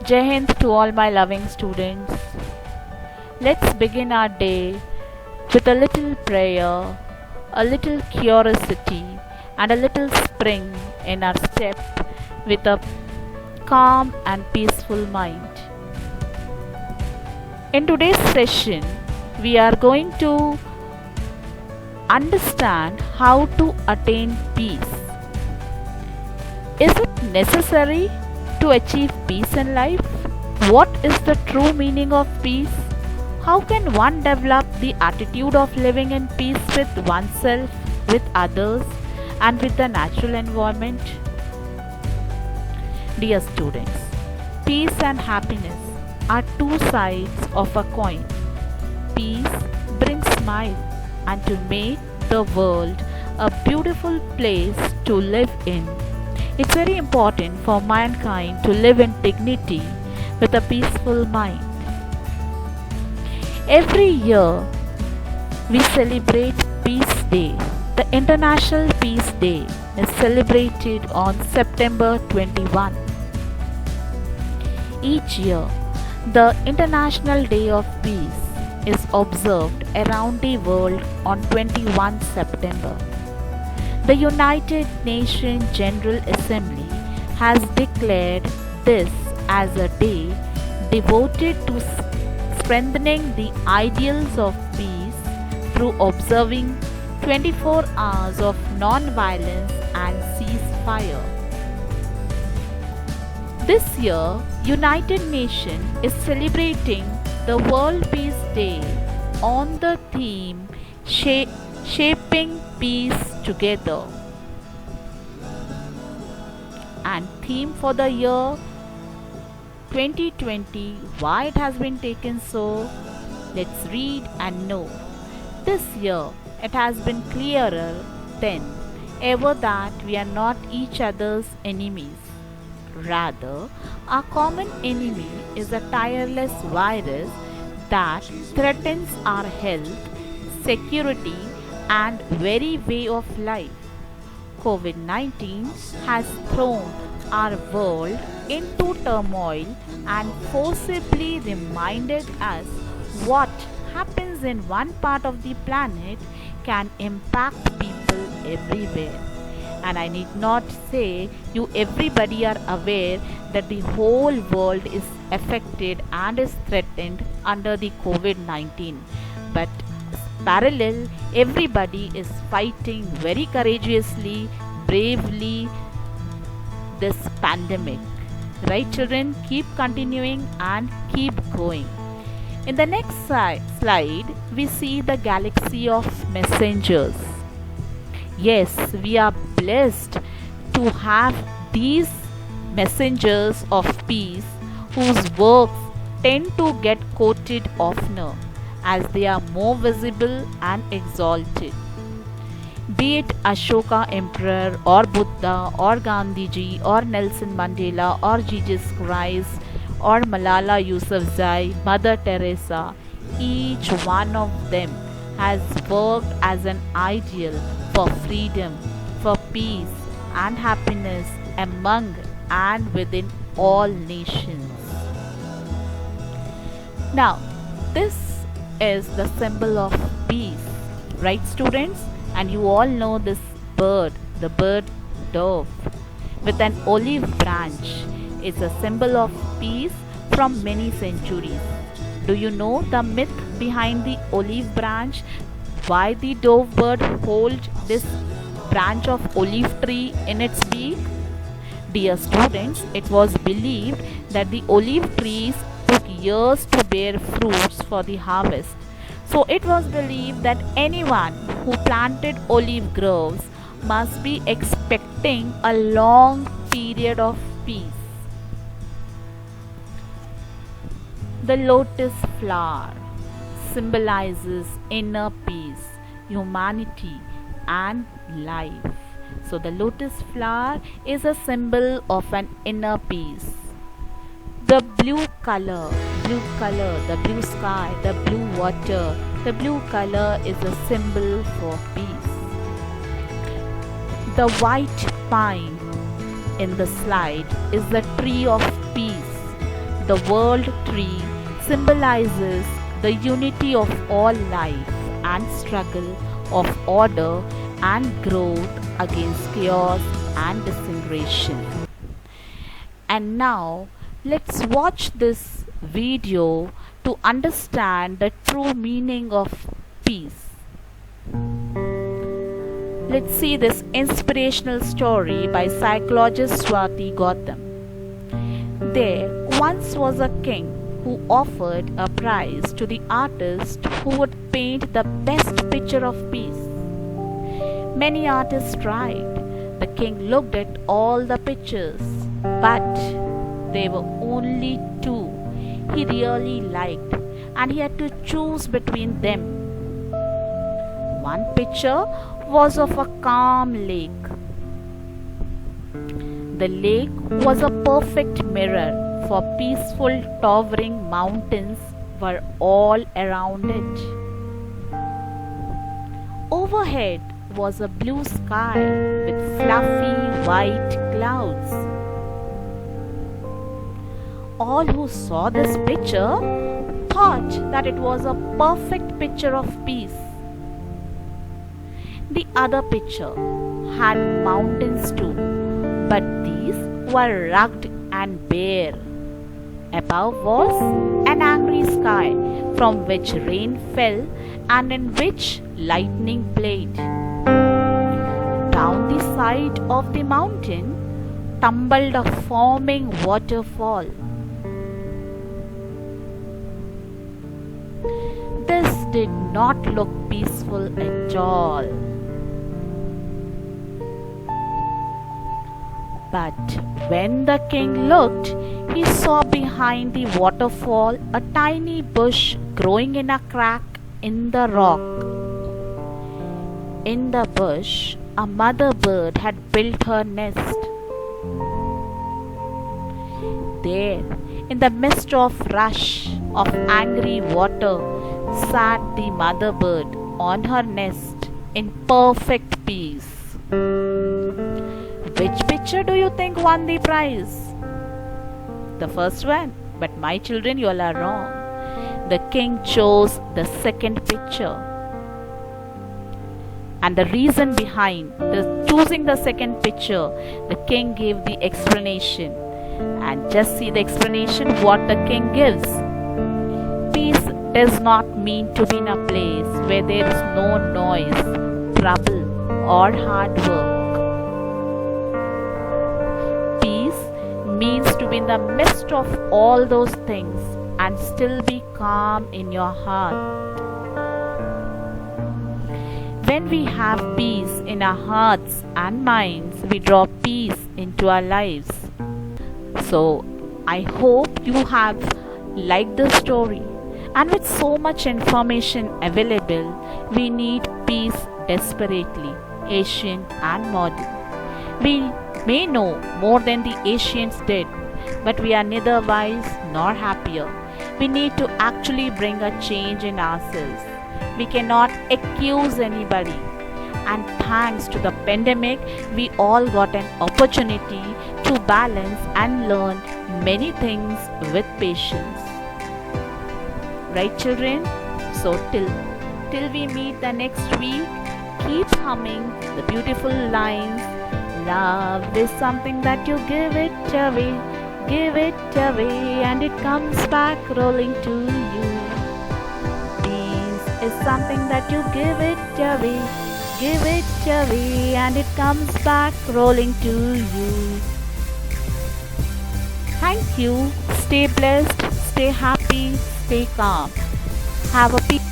Jai Hind to all my loving students. Let's begin our day with a little prayer, a little curiosity, and a little spring in our step with a calm and peaceful mind. In today's session, we are going to understand how to attain peace. Is it necessary to achieve peace in life? What is the true meaning of peace? How can one develop the attitude of living in peace with oneself, with others, and with the natural environment? Dear students, peace and happiness are two sides of a coin. Peace brings smile and to make the world a beautiful place to live in. It's very important for mankind to live in dignity with a peaceful mind. Every year we celebrate Peace Day. The International Peace Day is celebrated on September 21. Each year, the International Day of Peace is observed around the world on 21 September. The United Nations General Assembly has declared this as a day devoted to strengthening the ideals of peace through observing 24 hours of non-violence and ceasefire. This year, United Nations is celebrating the World Peace Day on the theme Shaping Peace Together. And theme for the year 2020, why it has been taken so? Let's read and know. This year, it has been clearer than ever that we are not each other's enemies. Rather, our common enemy is a tireless virus that threatens our health, security, and very way of life. COVID-19 has thrown our world into turmoil and forcibly reminded us what happens in one part of the planet can impact people everywhere. And I need not say you everybody are aware that the whole world is affected and is threatened under the COVID-19. But parallel, everybody is fighting very courageously, bravely this pandemic. Right, children? Keep continuing and keep going. In the next slide, we see the galaxy of messengers. Yes, we are blessed to have these messengers of peace whose works tend to get quoted oftener as they are more visible and exalted. Be it Ashoka Emperor or Buddha or Gandhiji or Nelson Mandela or Jesus Christ or Malala Yousafzai, Mother Teresa, each one of them has worked as an ideal for freedom, for peace and happiness among and within all nations. Now, this is the symbol of peace, right, students? And you all know this bird, the bird dove, with an olive branch, is a symbol of peace from many centuries. Do you know the myth behind the olive branch? Why the dove bird holds this branch of olive tree in its beak? Dear students, it was believed that the olive trees took years to bear fruits for the harvest. So it was believed that anyone who planted olive groves must be expecting a long period of peace. The lotus flower symbolizes inner peace, humanity, and life. So the lotus flower is a symbol of an inner peace. The blue color, the blue sky, the blue water, the blue color is a symbol for peace. The white pine in the slide is the tree of peace. The world tree symbolizes the unity of all life and struggle of order and growth against chaos and disintegration. And now let's watch this video to understand the true meaning of peace. Let's see this inspirational story by psychologist Swati Gautam. There once was a king who offered a prize to the artist who would paint the best picture of peace. Many artists tried. The king looked at all the pictures, but there were only two he really liked, and he had to choose between them. One picture was of a calm lake. The lake was a perfect mirror, for peaceful towering mountains were all around it. Overhead was a blue sky with fluffy white clouds. All who saw this picture thought that it was a perfect picture of peace. The other picture had mountains too, but these were rugged and bare. Above was an angry sky from which rain fell and in which lightning played. Down the side of the mountain tumbled a foaming waterfall. This did not look peaceful at all. But when the king looked, he saw behind the waterfall a tiny bush growing in a crack in the rock. In the bush, a mother bird had built her nest. There, in the midst of rush of angry water, sat the mother bird on her nest in perfect peace. Which picture do you think won the prize? The first one. But my children, you all are wrong. The king chose the second picture. And the reason behind choosing the second picture, the king gave the explanation. And just see the explanation what the king gives. Peace does not mean to be in a place where there is no noise, trouble, or hard work. Means to be in the midst of all those things and still be calm in your heart. When we have peace in our hearts and minds, we draw peace into our lives. So, I hope you have liked the story. And with so much information available, we need peace desperately, ancient and modern. We may know more than the ancients did, but we are neither wise nor happier. We need to actually bring a change in ourselves. We cannot accuse anybody. And thanks to the pandemic, we all got an opportunity to balance and learn many things with patience. Right, children? So till we meet the next week, keep humming the beautiful lines. Love is something that you give it away, and it comes back rolling to you. Peace is something that you give it away, and it comes back rolling to you. Thank you. Stay blessed, stay happy, stay calm. Have a peace.